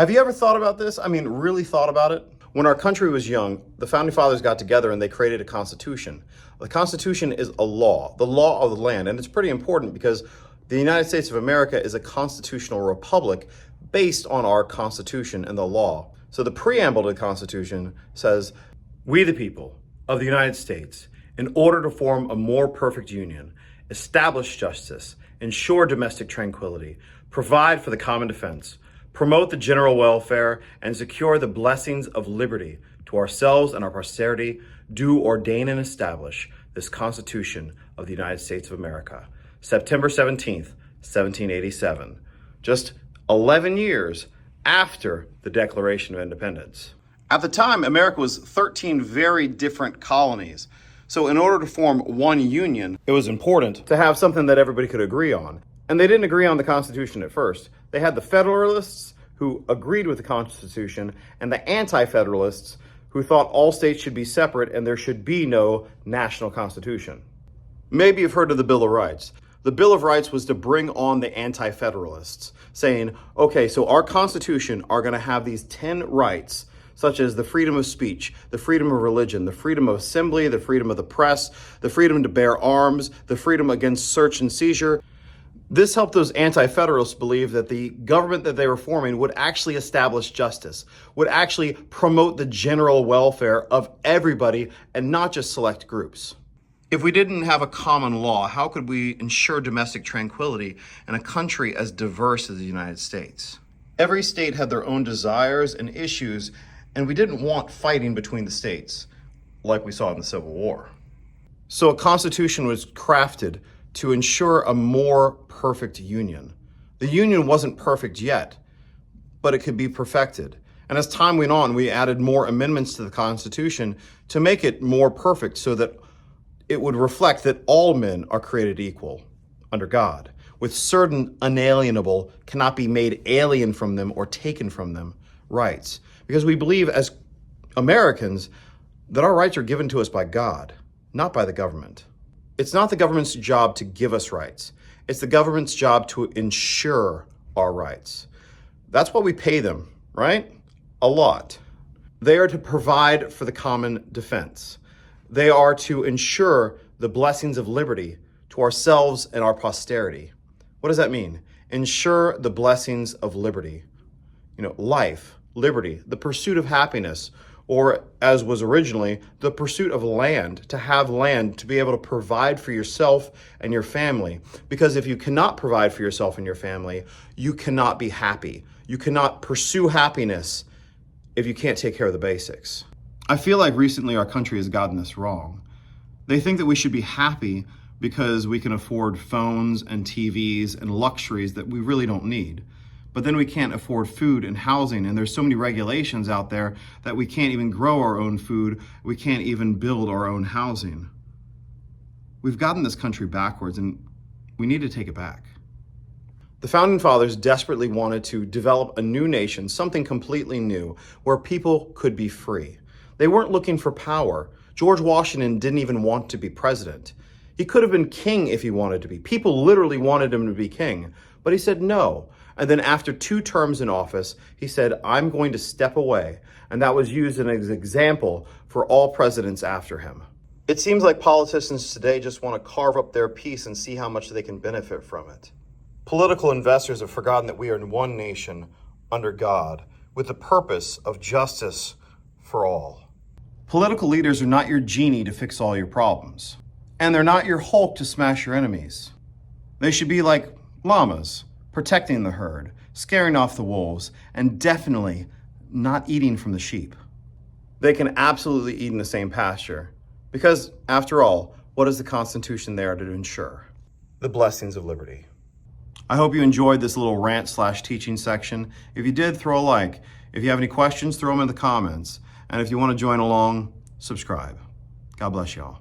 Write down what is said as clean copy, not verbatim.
Have you ever thought about this? I mean, really thought about it? When our country was young, the Founding Fathers got together and they created a Constitution. The Constitution is a law, the law of the land, and it's pretty important because the United States of America is a constitutional republic based on our Constitution and the law. So the preamble to the Constitution says, "We the people of the United States, in order to form a more perfect union, establish justice, ensure domestic tranquility, provide for the common defense, promote the general welfare, and secure the blessings of liberty to ourselves and our posterity, do ordain and establish this Constitution of the United States of America." September 17th, 1787, just 11 years after the Declaration of Independence. At the time, America was 13 very different colonies. So in order to form one union, it was important to have something that everybody could agree on. And they didn't agree on the Constitution at first. They had the Federalists who agreed with the Constitution and the Anti-Federalists who thought all states should be separate and there should be no national constitution. Maybe you've heard of the Bill of Rights. The Bill of Rights was to bring on the Anti-Federalists, saying, okay, so our Constitution are going to have these 10 rights, such as the freedom of speech, the freedom of religion, the freedom of assembly, the freedom of the press, the freedom to bear arms, the freedom against search and seizure. This helped those Anti-Federalists believe that the government that they were forming would actually establish justice, would actually promote the general welfare of everybody and not just select groups. If we didn't have a common law, how could we ensure domestic tranquility in a country as diverse as the United States? Every state had their own desires and issues, and we didn't want fighting between the states like we saw in the Civil War. So a constitution was crafted to ensure a more perfect union. The union wasn't perfect yet, but it could be perfected. And as time went on, we added more amendments to the Constitution to make it more perfect so that it would reflect that all men are created equal under God, with certain unalienable, cannot be made alien from them or taken from them rights. Because we believe as Americans that our rights are given to us by God, not by the government. It's not the government's job to give us rights. It's the government's job to ensure our rights. That's why we pay them, right? A lot. They are to provide for the common defense. They are to ensure the blessings of liberty to ourselves and our posterity. What does that mean? Ensure the blessings of liberty. Life, liberty, the pursuit of happiness, or as was originally, the pursuit of land, to have land, to be able to provide for yourself and your family. Because if you cannot provide for yourself and your family, you cannot be happy. You cannot pursue happiness if you can't take care of the basics. I feel like recently our country has gotten this wrong. They think that we should be happy because we can afford phones and TVs and luxuries that we really don't need. But then we can't afford food and housing, and there's so many regulations out there that we can't even grow our own food, we can't even build our own housing. We've gotten this country backwards, and we need to take it back. The Founding Fathers desperately wanted to develop a new nation, something completely new, where people could be free. They weren't looking for power. George Washington didn't even want to be president. He could have been king if he wanted to be. People literally wanted him to be king, but he said no. And then after 2 terms in office, he said, I'm going to step away. And that was used as an example for all presidents after him. It seems like politicians today just want to carve up their piece and see how much they can benefit from it. Political investors have forgotten that we are in one nation under God with the purpose of justice for all. Political leaders are not your genie to fix all your problems. And they're not your Hulk to smash your enemies. They should be like llamas, protecting the herd, scaring off the wolves, and definitely not eating from the sheep. They can absolutely eat in the same pasture. Because, after all, what is the Constitution there to ensure? The blessings of liberty. I hope you enjoyed this little rant/teaching section. If you did, throw a like. If you have any questions, throw them in the comments. And if you want to join along, subscribe. God bless y'all.